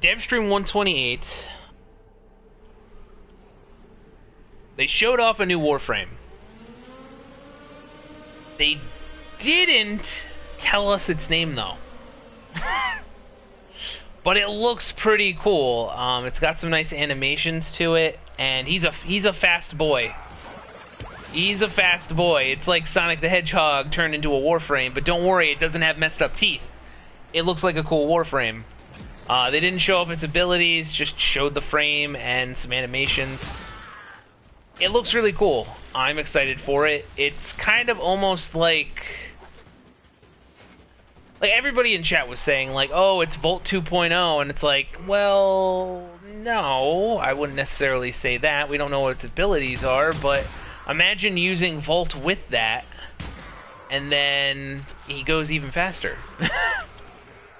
Devstream 128. They showed off a new Warframe. They didn't tell us its name, though. But it looks pretty cool. It's got some nice animations to it, and he's a fast boy. He's a fast boy. It's like Sonic the Hedgehog turned into a Warframe, but don't worry, it doesn't have messed up teeth. It looks like a cool Warframe. They didn't show off its abilities, just showed the frame and some animations. It looks really cool. I'm excited for it. It's kind of almost like everybody in chat was saying, like, oh, it's Volt 2.0, and it's like, well, no, I wouldn't necessarily say that. We don't know what its abilities are, but imagine using Volt with that, and then he goes even faster.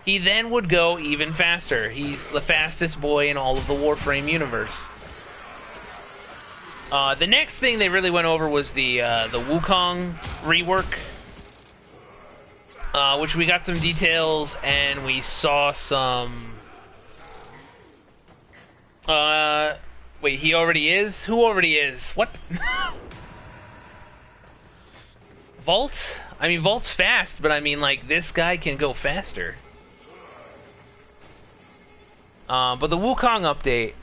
He then would go even faster. He's the fastest boy in all of the Warframe universe. The next thing they really went over was the Wukong rework, which we got some details, and we saw some... wait, he already is? Who already is? What? Volt? I mean, Volt's fast, but I mean, like, this guy can go faster. But the Wukong update,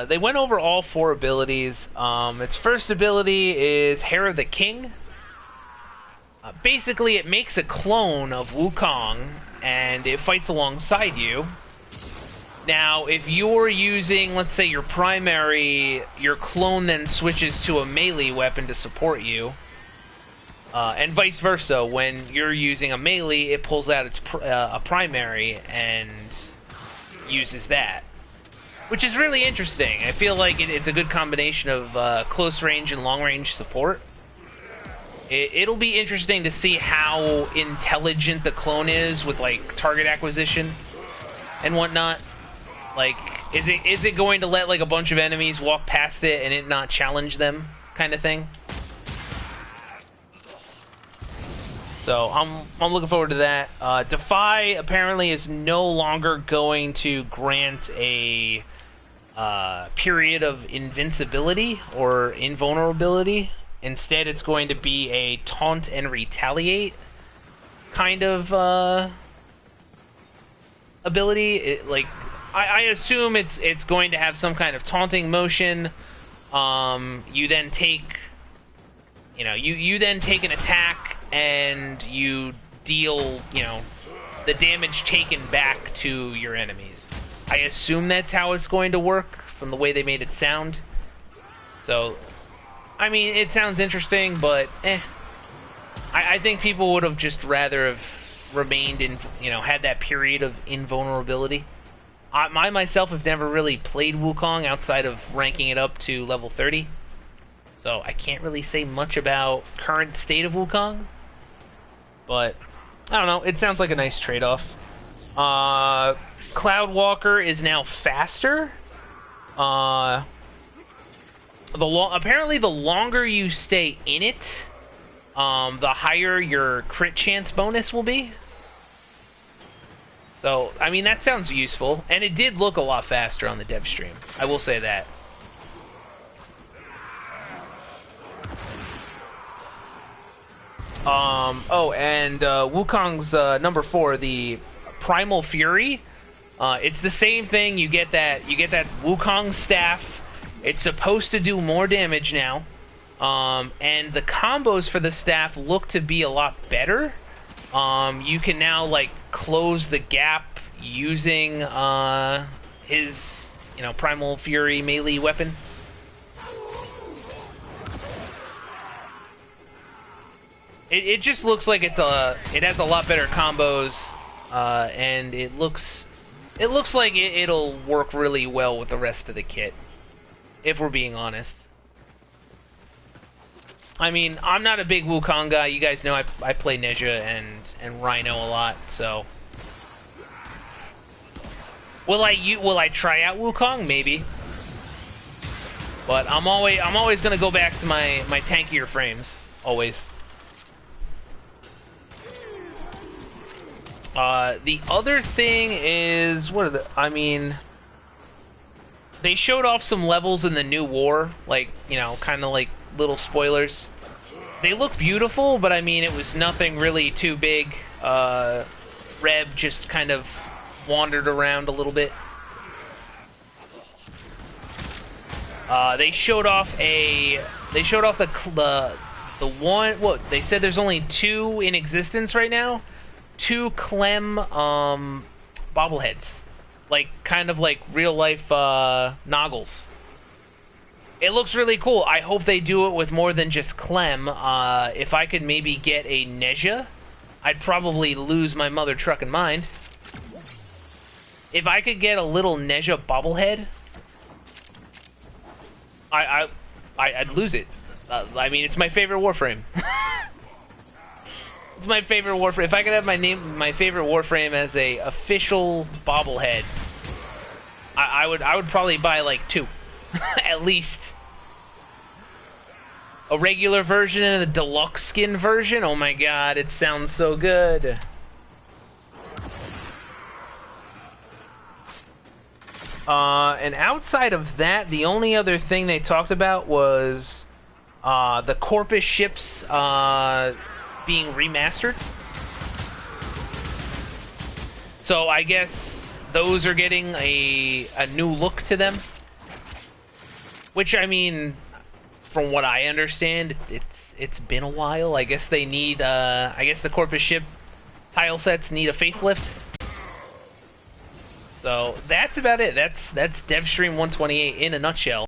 they went over all 4 abilities. Its first ability is Hair of the King. Basically, it makes a clone of Wukong, and it fights alongside you. Now, if you're using, let's say, your primary, your clone then switches to a melee weapon to support you. And vice versa, when you're using a melee, it pulls out its a primary and uses that. Which is really interesting. I feel like it's a good combination of close range and long range support. It'll be interesting to see how intelligent the clone is with, like, target acquisition and whatnot. Like, is it going to let, like, a bunch of enemies walk past it and it not challenge them, kind of thing? So I'm looking forward to that. Defy apparently is no longer going to grant a period of invincibility or invulnerability. Instead, it's going to be a taunt and retaliate kind of ability. I assume it's going to have some kind of taunting motion. You then take, you then take an attack and you deal, the damage taken back to your enemies. I assume that's how it's going to work from the way they made it sound. So, I mean, it sounds interesting, but I think people would have just rather have remained in, had that period of invulnerability. I myself have never really played Wukong outside of ranking it up to level 30. So I can't really say much about current state of Wukong. But, I don't know, it sounds like a nice trade-off. Cloudwalker is now faster. Apparently the longer you stay in it, the higher your crit chance bonus will be. So, I mean, that sounds useful. And it did look a lot faster on the Devstream. I will say that. Wukong's number 4, the Primal Fury. It's the same thing. You get that Wukong staff. It's supposed to do more damage now. And the combos for the staff look to be a lot better. You can now, like, close the gap using his, Primal Fury melee weapon. It just looks like it has a lot better combos, and it looks like it'll work really well with the rest of the kit, if we're being honest. I mean, I'm not a big Wukong guy. You guys know I play Neja and Rhino a lot, so will I try out Wukong? Maybe, but I'm always gonna go back to my tankier frames, always. The other thing is, what are the? I mean, they showed off some levels in the new war, like, you know, kind of like little spoilers. They look beautiful, but I mean, it was nothing really too big. Reb just kind of wandered around a little bit. They showed off the one. What they said? There's only 2 in existence right now. 2 Clem bobbleheads, like kind of like real life Noggles. It looks really cool. I hope they do it with more than just Clem. If I could maybe get a Nezha, I'd probably lose my mother trucking mind. If I could get a little Nezha bobblehead, I'd lose it. I mean, it's my favorite Warframe. It's my favorite Warframe. If I could have my favorite Warframe as a official bobblehead, I would probably buy like 2, at least. A regular version and a deluxe skin version. Oh my god, it sounds so good. And outside of that, the only other thing they talked about was the Corpus ships being remastered. So I guess those are getting a new look to them. Which, I mean, from what I understand, it's been a while. I guess they need I guess the Corpus ship tile sets need a facelift. So that's about it. That's Devstream 128 in a nutshell.